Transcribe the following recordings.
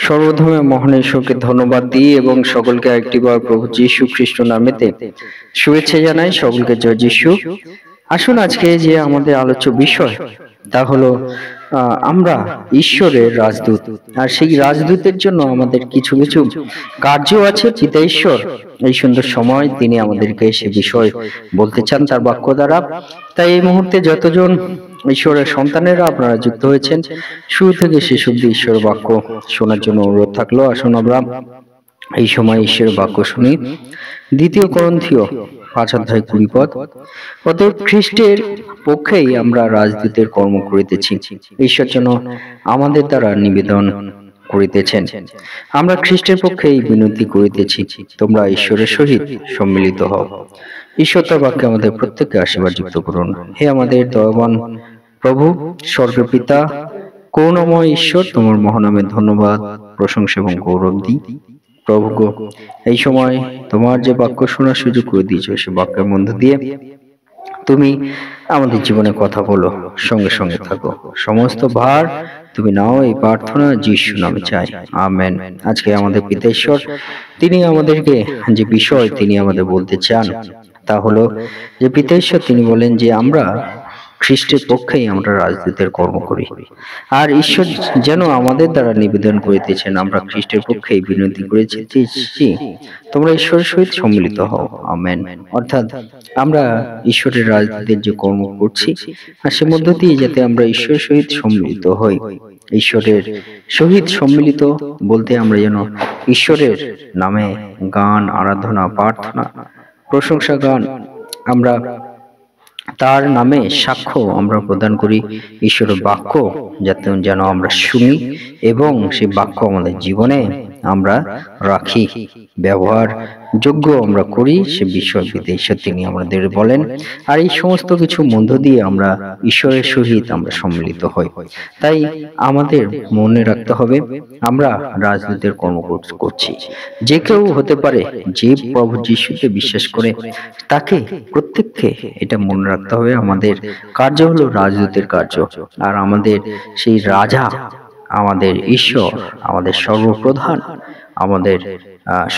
সর্বপ্রথমে মহান ঈশ্বরকে ধন্যবাদ দিই এবং সকলকে একটিবার প্রভু যীশু খ্রিস্ট নামেতে শুভেচ্ছা জানাই। সকলকে জয় যীশু। আসুন আজকে যে আমাদের আলোচ্য বিষয় তা হলো আমরা ঈশ্বরের রাজদূত। আর সেই রাজদূতের জন্য আমাদের কিছু কিছু কার্য আছে। পিতা ঈশ্বর এই সুন্দর সময় তিনি আমাদেরকে সে বিষয় বলতে চান তার বাক্য দ্বারা। তাই এই মুহূর্তে যতজন ঈশ্বরের সন্তানেরা আপনারা যুক্ত হয়েছেন, শুরু থেকে শেষ অব্দি ঈশ্বরের বাক্য শোনার জন্য অনুরোধ থাকলো। আসুন আমরা এই সময় ঈশ্বরের বাক্য শুনি। 2 করন্থীয় 5:20 অতএব খ্রিস্টের পক্ষেই আমরা রাজদূতের কর্ম করিতেছি, ঈশ্বর যেন আমাদের দ্বারা নিবেদন করিতেছেন। আমরা খ্রিস্টের পক্ষে এই বিনতি করিতেছি, তোমরা ঈশ্বরের সহিত সম্মিলিত হও। ঈশ্বর তার বাক্যে আমাদের প্রত্যেককে আশীর্বাদ যুক্ত করুন। হে আমাদের দয়াবান প্রভু, স্বর্গের পিতা, করুণাময় ঈশ্বর, তোমার মহানামে ধন্যবাদ, প্রশংসা এবং গৌরব দিই। প্রভু গো, এই সময় তোমার যে বাক্য শোনার সুযোগ করে দিয়েছ, সে বাক্যের মধ্য দিয়ে তুমি আমাদের জীবনে কথা বলো, সঙ্গে সঙ্গে থাকো। সমস্ত ভার তুমি নাও, এই প্রার্থনা যিশু নামে চাই, আমেন। আজকে আমাদের পিতা ঈশ্বর তিনি আমাদেরকে যে বিষয় তিনি আমাদের বলতে চান তা হলো যে পিতা ঈশ্বর তিনি বলেন যে আমরা খ্রিস্টের পক্ষেই আমরা রাজদূতের কর্ম করি। আর ঈশ্বর যেন আমাদের দ্বারা নিবেদন করিতেছেন, আমরা খ্রিস্টের পক্ষেই বিনতি করেছি, তোমরা ঈশ্বরের সহিত সম্মিলিত হও, আমেন। অর্থাৎ আমরা ঈশ্বরের রাজদূতের যে কর্ম করছি, আর সে মধ্য দিয়ে যাতে আমরা ঈশ্বরের সহিত সম্মিলিত হই। ঈশ্বরের সহিত সম্মিলিত বলতে আমরা যেন ঈশ্বরের নামে গান, আরাধনা, প্রার্থনা, প্রশংসা গান, আমরা তার নামে সাক্ষ্য আমরা প্রদান করি। ঈশ্বরের বাক্য যাতে যেন আমরা শুনি এবং সেই বাক্য আমাদের জীবনে আমরা রাখি, ব্যবহার যোগ্য আমরা করি, সে বিষয় ঈশ্বর তিনি আমাদের বলেন। আর এই সমস্ত কিছু মধ্য দিয়ে আমরা ঈশ্বরের সহিত আমরা সম্মিলিত হই। তাই আমাদের মনে রাখতে হবে আমরা রাজদূতের কর্ম করছি। যে কেউ হতে পারে, যে প্রভু যিশুকে বিশ্বাস করে তাকে প্রত্যেককে এটা মনে রাখতে হবে, আমাদের কার্য হলো রাজদূতের কার্য। আর আমাদের সেই রাজা, আমাদের ঈশ্বর, আমাদের সর্বপ্রধান, আমাদের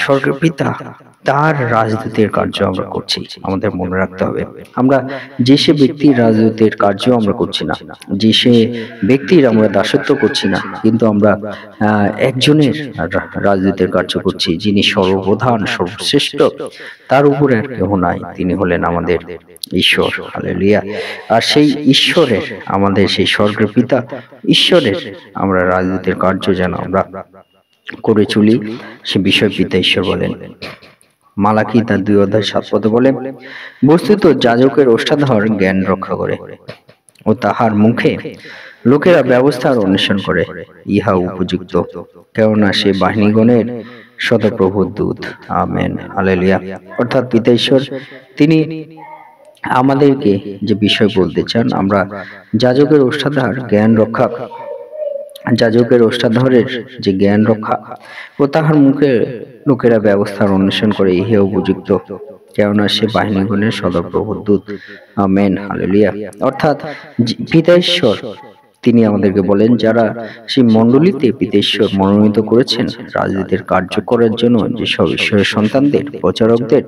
স্বর্গের পিতা, তার রাজদূতের কার্য আমরা করছি। আমাদের মনে রাখতে হবে আমরা যে সে ব্যক্তির রাজদূতের কার্য আমরা করছি না, যে সে ব্যক্তির আমরা দাসত্ব করছি না, কিন্তু আমরা একজনের রাজদূতের কার্য করছি, যিনি সর্বপ্রধান, সর্বশ্রেষ্ঠ, তার উপরে আর কেউ নাই, তিনি হলেন আমাদের ঈশ্বর। হালেলুয়া। আর সেই ঈশ্বরের, আমাদের সেই স্বর্গের পিতা ঈশ্বরের আমরা রাজদূতের কার্য যেন আমরা করে চলি, সে বিষয় পিতা ঈশ্বর বলেন। মালাকি তার 2:7 বলে, বস্তুত যাজকের ওষ্ঠাধর জ্ঞান রক্ষা করে ও তাহার মুখে লোকেরা ব্যবস্থার অন্বেষণ করে, ইহা উপযুক্ত, কেননা সে বাহিনীগণের সদাপ্রভুর দূত, আমেন। হালেলুয়া। অর্থাৎ পিতা ঈশ্বর তিনি আমাদেরকে যে বিষয় বলতে চান, আমরা যাজকের ওষ্ঠাধর জ্ঞান রক্ষা, যাজকের ওষ্ঠাধরের যে জ্ঞান রক্ষা ও তাহার মুখে লোকেরা ব্যবস্থার অন্বেষণ করে, ইহে উপযুক্ত, কেননা সে বাহিনীগণের সদাপ্রভুর দূত, আমেন। হালেলুয়া। অর্থাৎ পিতা ঈশ্বর তিনি আমাদেরকে বলেন, যারা সেই মণ্ডলীতে পিতা ঈশ্বর মনোনীত করেছেন রাজদূতের কার্য করার জন্য, যেসব ঈশ্বরের সন্তানদের, প্রচারকদের,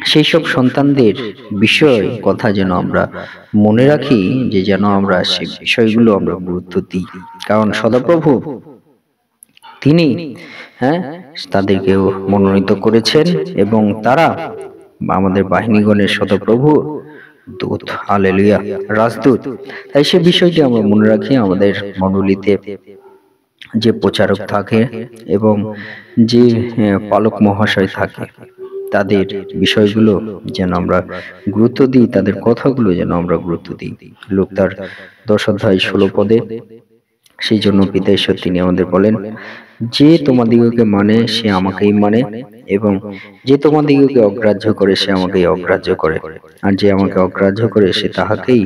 সেই সব সন্তানদের বিষয় কথা যেন আমরা মনে রাখি, যে যেন আমরা সেই বিষয়গুলো আমরা গুরুত্ব দিই। কারণ সদাপ্রভু তিনি তাদেরকে মনোনীত করেছেন এবং তারা আমাদের বাহিনীগণের সদাপ্রভু দূত, হালেলুয়া, রাজদূত। তাই সে বিষয়টি আমরা মনে রাখি। আমাদের মণ্ডলীতে যে প্রচারক থাকে এবং যে পালক মহাশয় থাকে, তাদের বিষয়গুলো যেন আমরা গুরুত্ব দিই, তাদের কথাগুলো যেন আমরা গুরুত্ব দিই। লোক তার 10:16 সেই জন্য পিতা ঈশ্বর তিনি আমাদের বলেন, যে তোমাদিগকে মানে সে আমাকেই মানে, এবং যে তোমাদিগকে অগ্রাহ্য করে সে আমাকেই অগ্রাহ্য করে, আর যে আমাকে অগ্রাহ্য করে সে তাহাকেই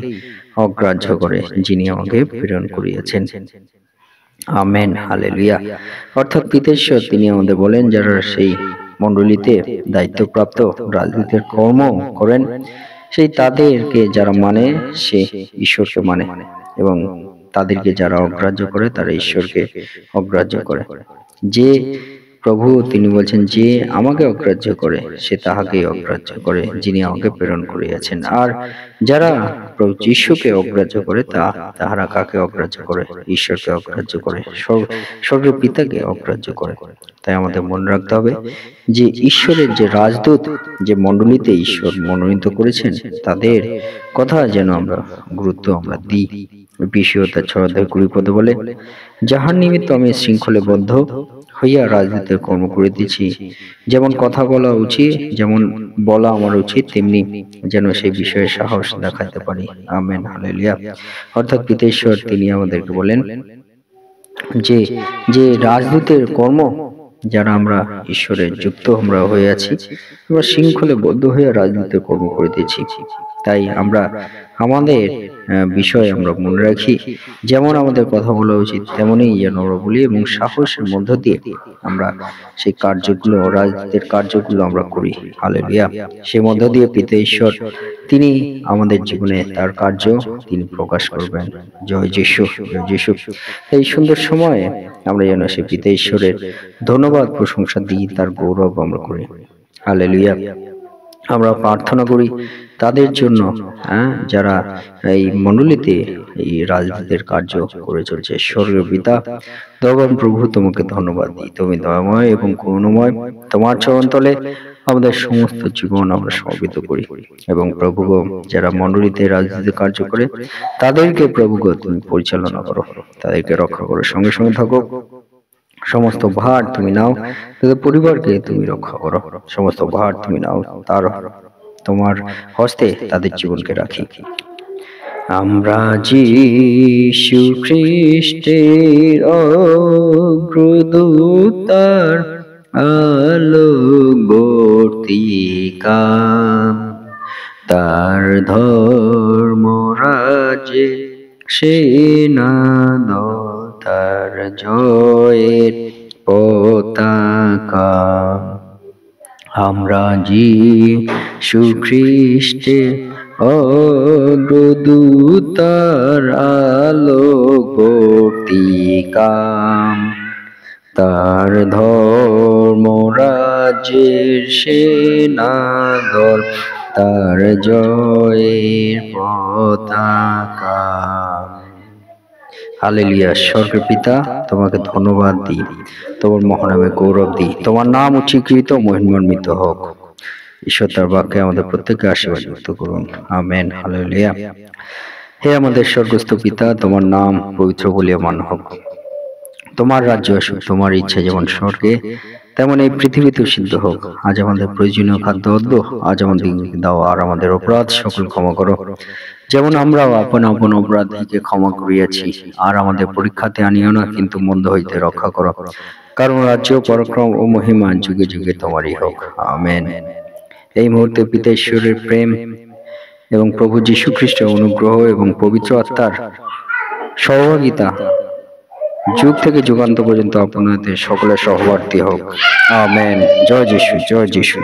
অগ্রাহ্য করে যিনি আমাকে প্রেরণ করিয়াছেন, আমেন। হালেলুয়া। অর্থাৎ পিতা ঈশ্বর তিনি আমাদের বলেন, যারা সেই মণ্ডলীতে দায়িত্বপ্রাপ্ত রাজদূতের কর্ম করেন, সেই তাদেরকে যারা মানে সে ঈশ্বরকে মানে, এবং তাদেরকে যারা অগ্রাহ্য করে তারা ঈশ্বরকে অগ্রাহ্য করে। যে প্রভু তিনি বলছেন, যে আমাকে অগ্রাহ্য করে সে তাহাকেই অগ্রাহ্য করে যিনি আমাকে প্রেরণ করিয়াছেন। আর যারা প্রভু যিশুকে অগ্রাহ্য করে তাহারা কাকে অগ্রাহ্য করে? ঈশ্বরকে অগ্রাহ্য করে, স্বর্গের পিতাকে অগ্রাহ্য করে। তাই আমাদের মনে রাখতে হবে যে ঈশ্বরের যে রাজদূত, যে মণ্ডলীতে ঈশ্বর মনোনীত করেছেন, তাদের কথা যেন আমরা গুরুত্ব আমরা দিই। বিষয় তার 6:20 বলে, যাহার নিমিত্ত আমি শৃঙ্খলে বদ্ধ হইয়া রাজদূতের কর্ম করিতেছি, যেমন কথা বলা উচিত, যেমন বলা আমার উচিত, তেমনি যেন সেই বিষয়ে সাহস দেখাতে পারি। Amen, hallelujah. অর্থাৎ পিতা ঈশ্বর তিনি আমাদেরকে বলেন যে যে রাজদূতের কর্ম, যারা আমরা ঈশ্বরের যুক্ত আমরা হয়ে আছি, আমরা শৃঙ্খলে বদ্ধ হয়ে রাজদূতের কর্ম করিতেছি। তাই আমরা আমাদের বিষয়ে আমরা মনে রাখি, যেমন আমাদের কথা বলা উচিত তেমনই যেন আমরা বলি, এবং সাহসের মধ্য দিয়ে আমরা সেই কার্যগুলো, রাজদূতের কার্যগুলো আমরা করি। হালেলুয়া। সেই মধ্য দিয়ে পিতা ঈশ্বর তিনি আমাদের জীবনে তার কার্য তিনি প্রকাশ করবেন। জয় যিশু, জয় যিশু। এই সুন্দর সময়ে আমরা যেন সেই পিতা ঈশ্বরের ধন্যবাদ প্রশংসা দিই, তার গৌরব আমরা করি। হালেলুয়া। আমরা প্রার্থনা করি তাদের জন্য, যারা এই মণ্ডলীতে এই রাজদূতের কার্য করে চলছে। স্বর্গীয় পিতা দয়াবান প্রভু, তোমাকে ধন্যবাদ দিই। তুমি দয়াময় এবং করুণাময়। তোমার চরণতলে আমাদের সমস্ত জীবন আমরা সমর্পিত করি। এবং প্রভু গো, যারা মণ্ডলীতে রাজদূতের কার্য করে তাদেরকে প্রভু গো তুমি পরিচালনা করো, তাদেরকে রক্ষা করো, সঙ্গে সঙ্গে থাকো। সমস্ত ভার তুমি নাও, তাদের পরিবারকে তুমি রক্ষা করো। সমস্ত ভার তুমি নাও, তার তোমার হস্তে তাদের জীবনকে রাখি। আমরা যিশু খ্রিস্টের অগ্রদূত, তার আলোকবর্তিকা, তার ধর্মরাজ্যে সেনাদল, তার জয়ের পতাকা। আমরা যিশু খ্রিস্টের অগ্রদূত, তার আলোকবর্তিকা, তার ধর্মরাজ্যের সেনাদল, তার জয়ের পতাকা। হালেলুয়া। স্বর্গের পিতা তোমাকে ধন্যবাদ দিই, তোমার মহানামে গৌরব দিই। তোমার নাম উচ্চীকৃত, মহিমান্বিত হোক। ঈশ্বর তার বাক্যে আমাদের প্রত্যেককে আশীর্বাদ যুক্ত করুন। Amen, hallelujah. হে আমাদের স্বর্গস্থ পিতা, তোমার নাম পবিত্র বলিয়া মান হোক। তোমার রাজ্য আসুক, তোমার ইচ্ছা যেমন স্বর্গে তেমন এই পৃথিবীতেও সিদ্ধ হোক। আজ আমাদের প্রয়োজনীয় খাদ্য আজ আমাদের দাও, আর আমাদের অপরাধ সকল ক্ষমা করো, যেমন আমরাও আপন আপন অপরাধীকে ক্ষমা করিয়াছি। আর আমাদের পরীক্ষাতে আনিও না, কিন্তু মন্দ হইতে রক্ষা করো, কারণ রাজ্য, পরাক্রম ও মহিমা যুগে যুগে তোমারই হোক। আমেন। এই মুহূর্তে পিতা ঈশ্বরের প্রেম এবং প্রভু যীশু খ্রিস্টের অনুগ্রহ এবং পবিত্র আত্মার সহভাগিতা যুগ থেকে যুগান্ত পর্যন্ত আপনাদের সকলের সহবর্তী হোক। আমেন। জয় যিশু, জয় যিশু।